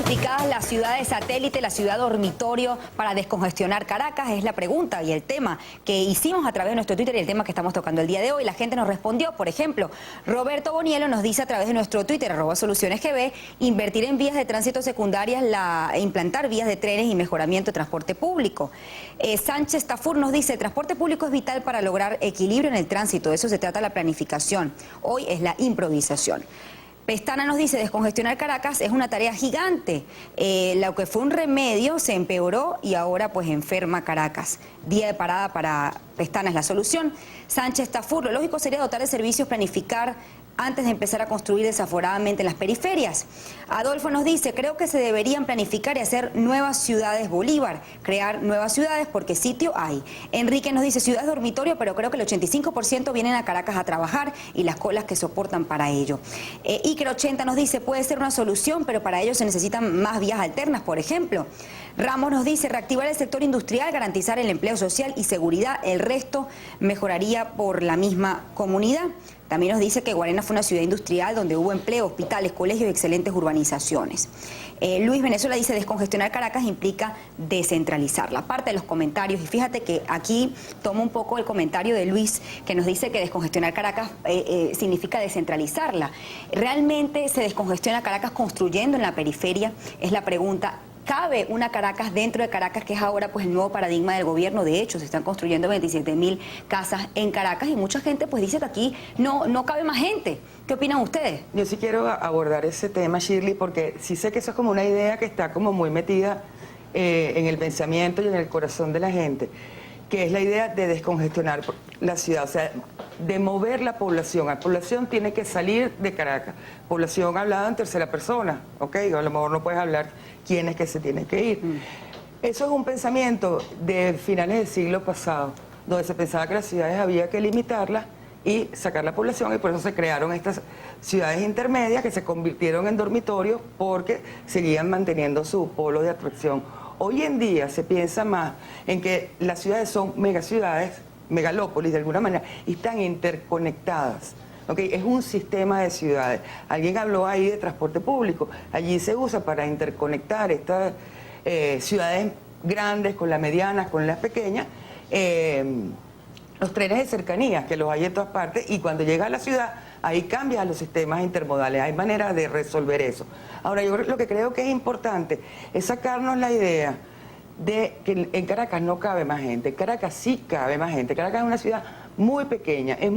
planificadas las ciudades satélite, la ciudad dormitorio para descongestionar Caracas? Es la pregunta y el tema que hicimos a través de nuestro Twitter y el tema que estamos tocando el día de hoy. La gente nos respondió, por ejemplo, Roberto Bonielo nos dice a través de nuestro Twitter, @solucionesgb, invertir en vías de tránsito secundarias, implantar vías de trenes y mejoramiento de transporte público. Sánchez Tafur nos dice, el transporte público es vital para lograr equilibrio en el tránsito, de eso se trata la planificación. Hoy es la improvisación. Pestana nos dice, descongestionar Caracas es una tarea gigante. Lo que fue un remedio se empeoró y ahora pues enferma Caracas. Día de parada para Pestana es la solución. Sánchez Tafur, lo lógico sería dotar de servicios, planificar antes de empezar a construir desaforadamente en las periferias. Adolfo nos dice, creo que se deberían planificar y hacer nuevas ciudades Bolívar, crear nuevas ciudades porque sitio hay. Enrique nos dice, ciudades dormitorio, pero creo que el 85% vienen a Caracas a trabajar y las colas que soportan para ello. Iker 80 nos dice, puede ser una solución, pero para ello se necesitan más vías alternas, por ejemplo. Ramos nos dice, reactivar el sector industrial, garantizar el empleo social y seguridad, el resto mejoraría por la misma comunidad. También nos dice que Guarena fue una ciudad industrial donde hubo empleo, hospitales, colegios y excelentes urbanizaciones. Luis Venezuela dice, descongestionar Caracas implica descentralizarla. Parte de los comentarios, y fíjate que aquí tomo un poco el comentario de Luis, que nos dice que descongestionar Caracas significa descentralizarla. ¿Realmente se descongestiona Caracas construyendo en la periferia? Es la pregunta. ¿Cabe una Caracas dentro de Caracas, que es ahora pues el nuevo paradigma del gobierno? De hecho, se están construyendo 27.000 casas en Caracas y mucha gente pues dice que aquí no cabe más gente. ¿Qué opinan ustedes? Yo sí quiero abordar ese tema, Shirley, porque sí sé que eso es como una idea que está como muy metida en el pensamiento y en el corazón de la gente, que es la idea de descongestionar la ciudad, o sea, de mover la población. La población tiene que salir de Caracas. Población hablada en tercera persona, ¿ok? A lo mejor no puedes hablar quién es que se tiene que ir. Eso es un pensamiento de finales del siglo pasado, donde se pensaba que las ciudades había que limitarlas y sacar la población, y por eso se crearon estas ciudades intermedias que se convirtieron en dormitorios porque seguían manteniendo su polo de atracción. Hoy en día se piensa más en que las ciudades son megaciudades, megalópolis de alguna manera, y están interconectadas. ¿Okay? Es un sistema de ciudades. Alguien habló ahí de transporte público. Allí se usa para interconectar estas ciudades grandes con las medianas, con las pequeñas, los trenes de cercanías, que los hay en todas partes, y cuando llega a la ciudad, ahí cambian los sistemas intermodales. Hay maneras de resolver eso. Ahora, yo lo que creo que es importante es sacarnos la idea de que en Caracas no cabe más gente. Caracas sí cabe más gente. Caracas es una ciudad muy pequeña, es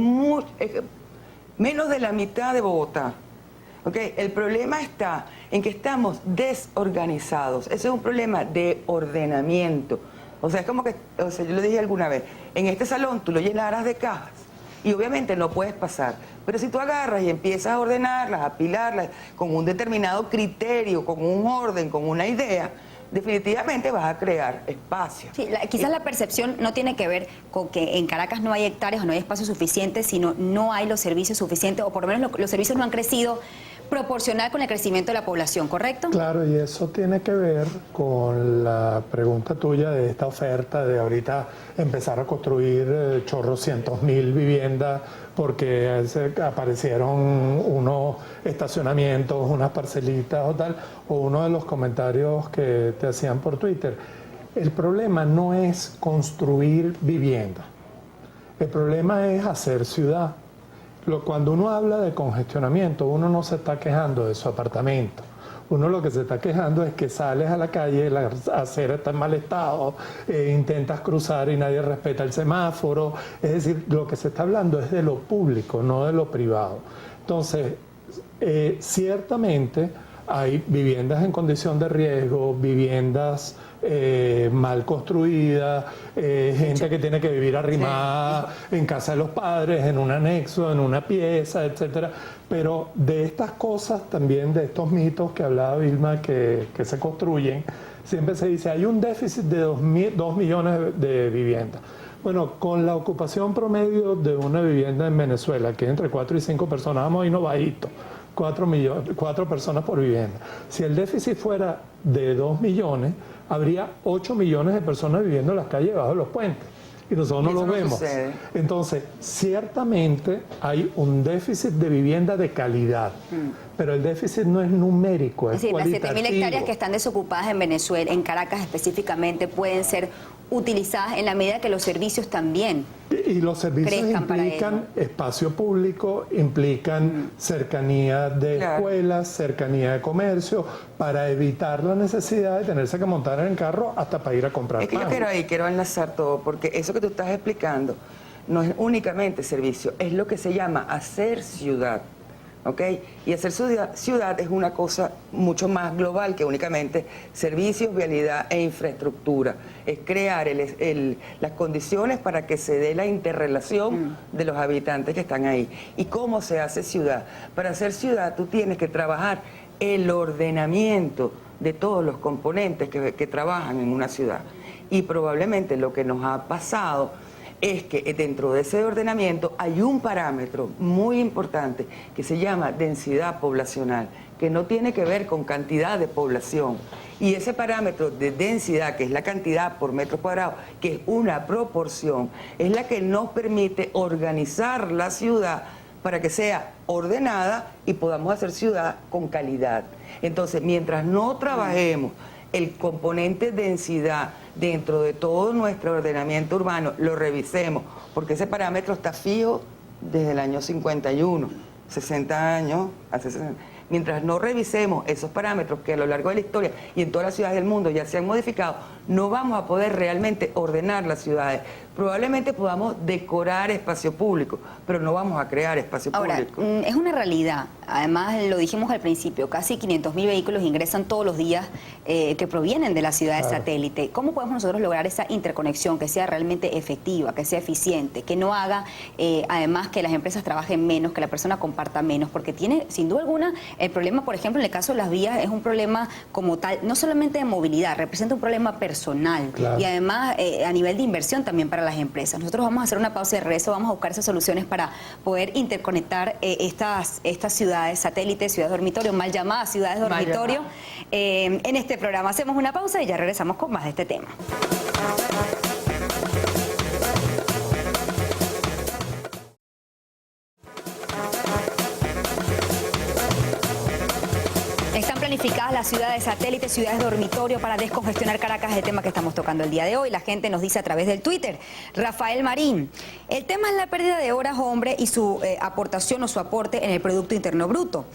menos de la mitad de Bogotá. ¿Okay? El problema está en que estamos desorganizados. Ese es un problema de ordenamiento. O sea, es como que, o sea, yo lo dije alguna vez, en este salón tú lo llenaras de cajas y obviamente no puedes pasar. Pero si tú agarras y empiezas a ordenarlas, a apilarlas con un determinado criterio, con un orden, con una idea, definitivamente vas a crear espacio. Sí, quizás la percepción no tiene que ver con que en Caracas no hay hectáreas o no hay espacio suficiente, sino no hay los servicios suficientes, o por lo menos los servicios no han crecido proporcional con el crecimiento de la población, ¿correcto? Claro, y eso tiene que ver con la pregunta tuya de esta oferta de ahorita empezar a construir chorrocientos mil viviendas porque aparecieron unos estacionamientos, unas parcelitas o tal, o uno de los comentarios que te hacían por Twitter. El problema no es construir vivienda, el problema es hacer ciudad. Cuando uno habla de congestionamiento, uno no se está quejando de su apartamento. Uno lo que se está quejando es que sales a la calle, la acera está en mal estado, intentas cruzar y nadie respeta el semáforo. Es decir, lo que se está hablando es de lo público, no de lo privado. Entonces, ciertamente hay viviendas en condición de riesgo, viviendas mal construidas, gente que tiene que vivir arrimada en casa de los padres, en un anexo, en una pieza, etcétera. Pero de estas cosas también, de estos mitos que hablaba Vilma, que se construyen, siempre se dice, hay un déficit de 2 millones de viviendas. Bueno, con la ocupación promedio de una vivienda en Venezuela, que es entre 4 y 5 personas, vamos a irnos bajito, 4 personas por vivienda. Si el déficit fuera de 2 millones, habría 8 millones de personas viviendo en las calles bajo los puentes. y nosotros no Eso lo no vemos. sucede. Entonces, ciertamente hay un déficit de vivienda de calidad, pero el déficit no es numérico, es Es decir, las 7.000 cualitativo. hectáreas que están desocupadas en Venezuela, en Caracas específicamente, pueden ser utilizadas en la medida que los servicios también. Y los servicios crezcan para implican espacio público, implican cercanía de Claro. escuelas, cercanía de comercio, para evitar la necesidad de tenerse que montar en el carro hasta para ir a comprar Es que yo pan. quiero enlazar todo, porque eso que tú estás explicando no es únicamente servicio, es lo que se llama hacer ciudad, ¿ok? Y hacer ciudad es una cosa mucho más global que únicamente servicios, vialidad e infraestructura. Es crear las condiciones para que se dé la interrelación de los habitantes que están ahí. ¿Y cómo se hace ciudad? Para hacer ciudad tú tienes que trabajar el ordenamiento de todos los componentes que trabajan en una ciudad. Y probablemente lo que nos ha pasado es que dentro de ese ordenamiento hay un parámetro muy importante que se llama densidad poblacional, que no tiene que ver con cantidad de población. Y ese parámetro de densidad, que es la cantidad por metro cuadrado, que es una proporción, es la que nos permite organizar la ciudad para que sea ordenada y podamos hacer ciudad con calidad. Entonces, mientras no trabajemos el componente densidad dentro de todo nuestro ordenamiento urbano, lo revisemos, porque ese parámetro está fijo desde el año 51, 60 años, hace 60. Mientras no revisemos esos parámetros que a lo largo de la historia y en todas las ciudades del mundo ya se han modificado, no vamos a poder realmente ordenar las ciudades. Probablemente podamos decorar espacio público, pero no vamos a crear espacio Ahora, público. es una realidad, además lo dijimos al principio, casi 500.000 vehículos ingresan todos los días que provienen de la ciudad de satélite. ¿Cómo podemos nosotros lograr esa interconexión que sea realmente efectiva, que sea eficiente, que no haga además que las empresas trabajen menos, que la persona comparta menos? Porque tiene, sin duda alguna, el problema, por ejemplo, en el caso de las vías, es un problema como tal, no solamente de movilidad, representa un problema personal. Claro. Y además a nivel de inversión también para las empresas. Nosotros vamos a hacer una pausa de rezo, vamos a buscar esas soluciones para poder interconectar estas ciudades satélites, ciudades dormitorio, mal llamadas ciudades dormitorio, en este programa. Hacemos una pausa y ya regresamos con más de este tema. Están planificadas las ciudades satélites, ciudades dormitorio para descongestionar Caracas, es el tema que estamos tocando el día de hoy. La gente nos dice a través del Twitter. Rafael Marín, el tema es la pérdida de horas hombre y su aportación o su aporte en el Producto Interno Bruto.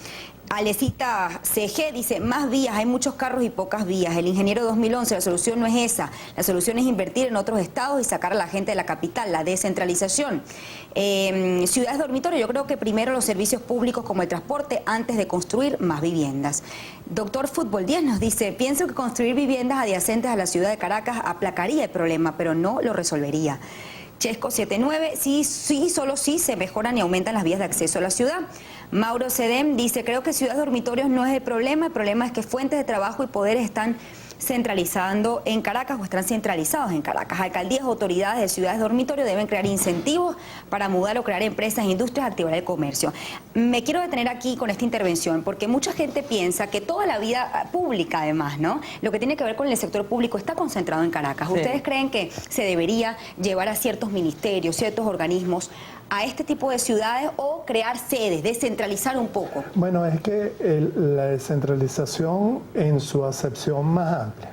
Alecita CG dice, más vías, hay muchos carros y pocas vías. El ingeniero 2011, la solución no es esa. La solución es invertir en otros estados y sacar a la gente de la capital, la descentralización. Ciudades dormitorio, yo creo que primero los servicios públicos como el transporte antes de construir más viviendas. Doctor Fútbol 10 nos dice, pienso que construir viviendas adyacentes a la ciudad de Caracas aplacaría el problema, pero no lo resolvería. Chesco 79, sí, solo sí se mejoran y aumentan las vías de acceso a la ciudad. Mauro Cedem dice, creo que ciudades dormitorios no es el problema es que fuentes de trabajo y poderes están centralizando en Caracas o están centralizados en Caracas. Alcaldías, autoridades de ciudades dormitorio deben crear incentivos para mudar o crear empresas, industrias, activar el comercio. Me quiero detener aquí con esta intervención porque mucha gente piensa que toda la vida pública, además, ¿no? Lo que tiene que ver con el sector público está concentrado en Caracas. Sí. ¿Ustedes creen que se debería llevar a ciertos ministerios, ciertos organismos a este tipo de ciudades o crear sedes, descentralizar un poco? Bueno, es que la descentralización en su acepción más amplia.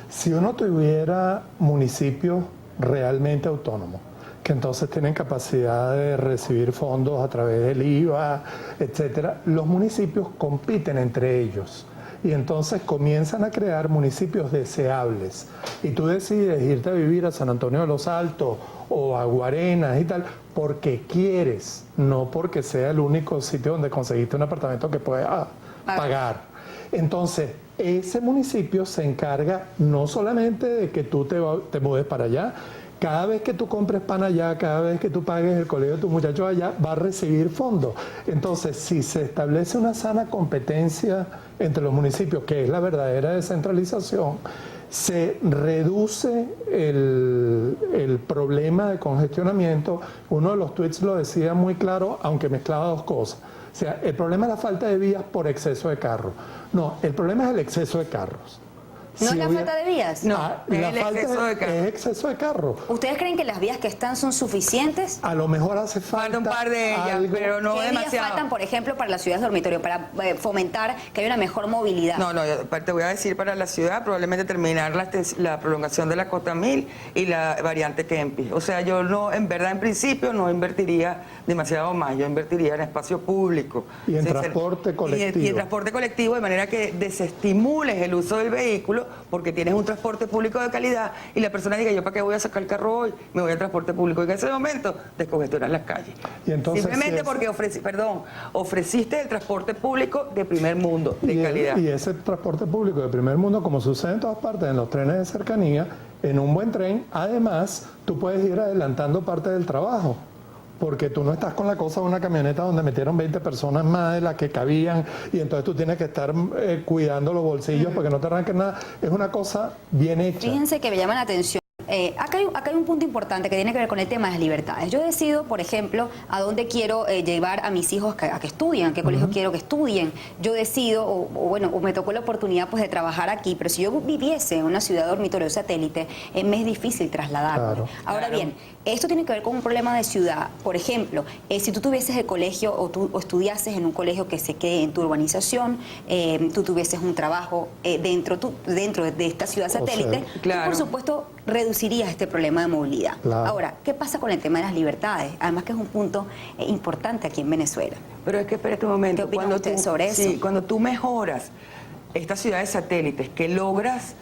Si uno tuviera municipios realmente autónomos, que entonces tienen capacidad de recibir fondos a través del IVA, etcétera, los municipios compiten entre ellos. Y entonces comienzan a crear municipios deseables. Y tú decides irte a vivir a San Antonio de los Altos o a Guarenas y tal, porque quieres, no porque sea el único sitio donde conseguiste un apartamento que puedes pagar. Entonces, ese municipio se encarga no solamente de que tú te mudes para allá, cada vez que tú compres pan allá, cada vez que tú pagues el colegio de tus muchachos allá, va a recibir fondos. Entonces, si se establece una sana competencia entre los municipios, que es la verdadera descentralización, se reduce el problema de congestionamiento. Uno de los tweets lo decía muy claro, aunque mezclaba dos cosas. O sea, el problema es la falta de vías por exceso de carros. No, el problema es el exceso de carros. ¿No Si es la hubiera- falta de vías? No, la el falta exceso de carro. es exceso de carro. ¿Ustedes creen que las vías que están son suficientes? A lo mejor hace falta Falta un par de ellas, algo. pero no ¿Qué vías demasiado. faltan, por ejemplo, para las ciudades dormitorio, para fomentar que haya una mejor movilidad? No, te voy a decir para la ciudad, probablemente terminar la prolongación de la Cota 1000 y la variante Kempis. O sea, yo no, en verdad, en principio, no invertiría demasiado más. Yo invertiría en espacio público. Y en Sí, transporte colectivo. Y en transporte colectivo, de manera que desestimules el uso del vehículo, porque tienes un transporte público de calidad y la persona diga, ¿yo para qué voy a sacar el carro hoy? Me voy al transporte público. Y en ese momento, descongestionar las calles. Y entonces, simplemente si es- porque ofreciste el transporte público de primer mundo, de calidad. Y ese transporte público de primer mundo, como sucede en todas partes, en los trenes de cercanía, en un buen tren, además, tú puedes ir adelantando parte del trabajo. Porque tú no estás con la cosa de una camioneta donde metieron 20 personas más de las que cabían y entonces tú tienes que estar cuidando los bolsillos para que no te arranquen nada. Es una cosa bien hecha. Fíjense que me llama la atención. Acá hay un punto importante que tiene que ver con el tema de las libertades. Yo decido, por ejemplo, a dónde quiero llevar a mis hijos a que estudien, a qué colegio quiero que estudien. Yo decido, o me tocó la oportunidad pues de trabajar aquí, pero si yo viviese en una ciudad dormitorio satélite, me es difícil trasladarme. Claro. Ahora bien, esto tiene que ver con un problema de ciudad. Por ejemplo, si tú tuvieses el colegio o estudiases en un colegio que se quede en tu urbanización, tú tuvieses un trabajo dentro de esta ciudad satélite, tú, claro. por supuesto, reducirías este problema de movilidad. Claro. Ahora, ¿qué pasa con el tema de las libertades? Además que es un punto importante aquí en Venezuela. Pero es que espérate un momento. ¿Qué opinan ustedes sobre eso? Sí, cuando tú mejoras estas ciudades satélites, que logras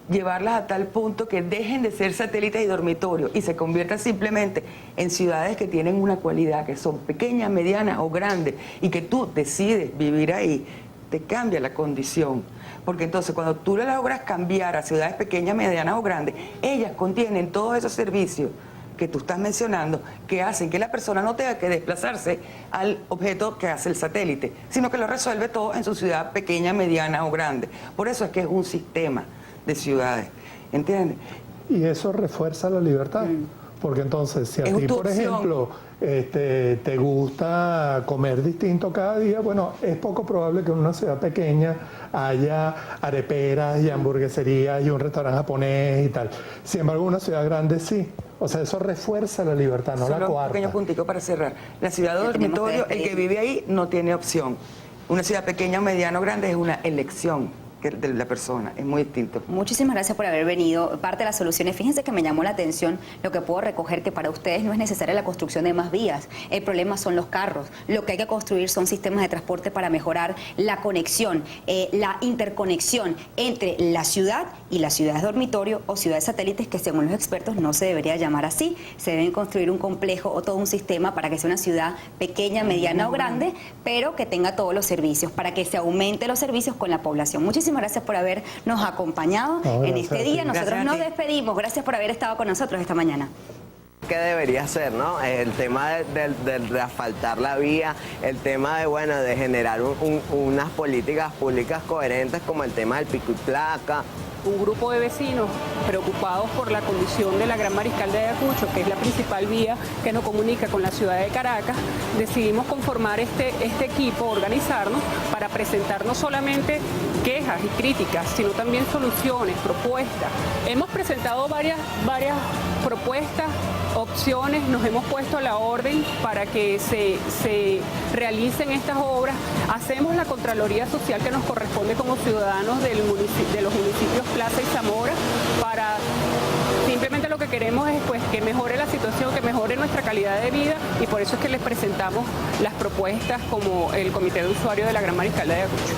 llevarlas a tal punto que dejen de ser satélites y dormitorios y se conviertan simplemente en ciudades que tienen una cualidad, que son pequeñas, medianas o grandes, y que tú decides vivir ahí, te cambia la condición. Porque entonces cuando tú le logras cambiar a ciudades pequeñas, medianas o grandes, ellas contienen todos esos servicios que tú estás mencionando, que hacen que la persona no tenga que desplazarse al objeto que hace el satélite, sino que lo resuelve todo en su ciudad pequeña, mediana o grande. Por eso es que es un sistema de ciudades, ¿entiendes? Y eso refuerza la libertad. Porque entonces, si a Es ti, tu por opción. ejemplo, te gusta comer distinto cada día, bueno, es poco probable que en una ciudad pequeña haya areperas y hamburgueserías y un restaurante japonés y tal. Sin embargo, en una ciudad grande sí. O sea, eso refuerza la libertad, no la Solo un coarta. pequeño puntico para cerrar. La ciudad Ya tenemos que dormitorio, el que despedir. vive ahí no tiene opción. Una ciudad pequeña, mediana o grande es una elección de la persona, es muy distinto. Muchísimas gracias por haber venido. Parte de las soluciones, fíjense que me llamó la atención lo que puedo recoger, que para ustedes no es necesaria la construcción de más vías. El problema son los carros. Lo que hay que construir son sistemas de transporte para mejorar la conexión, la interconexión entre la ciudad y las ciudades dormitorio o ciudades satélites, que según los expertos no se debería llamar así. Se deben construir un complejo o todo un sistema para que sea una ciudad pequeña, mediana o grande, pero que tenga todos los servicios, para que se aumente los servicios con la población. Muchísimas gracias por habernos acompañado No, en gracias este a ti. día. Nosotros Gracias a nos ti. despedimos. Gracias por haber estado con nosotros esta mañana. ¿Qué debería ser, no? El tema de asfaltar la vía, el tema de, bueno, de generar unas políticas públicas coherentes como el tema del pico y placa. Un grupo de vecinos preocupados por la condición de la Gran Mariscal de Ayacucho, que es la principal vía que nos comunica con la ciudad de Caracas, decidimos conformar este equipo, organizarnos para presentar no solamente quejas y críticas, sino también soluciones, propuestas. Hemos presentado varias propuestas, opciones, nos hemos puesto a la orden para que se realicen estas obras. Hacemos la Contraloría Social que nos corresponde como ciudadanos de los municipios Plaza y Zamora, para simplemente lo que queremos es pues que mejore la situación, que mejore nuestra calidad de vida, y por eso es que les presentamos las propuestas como el Comité de Usuarios de la Gran Mariscal de Ayacucho.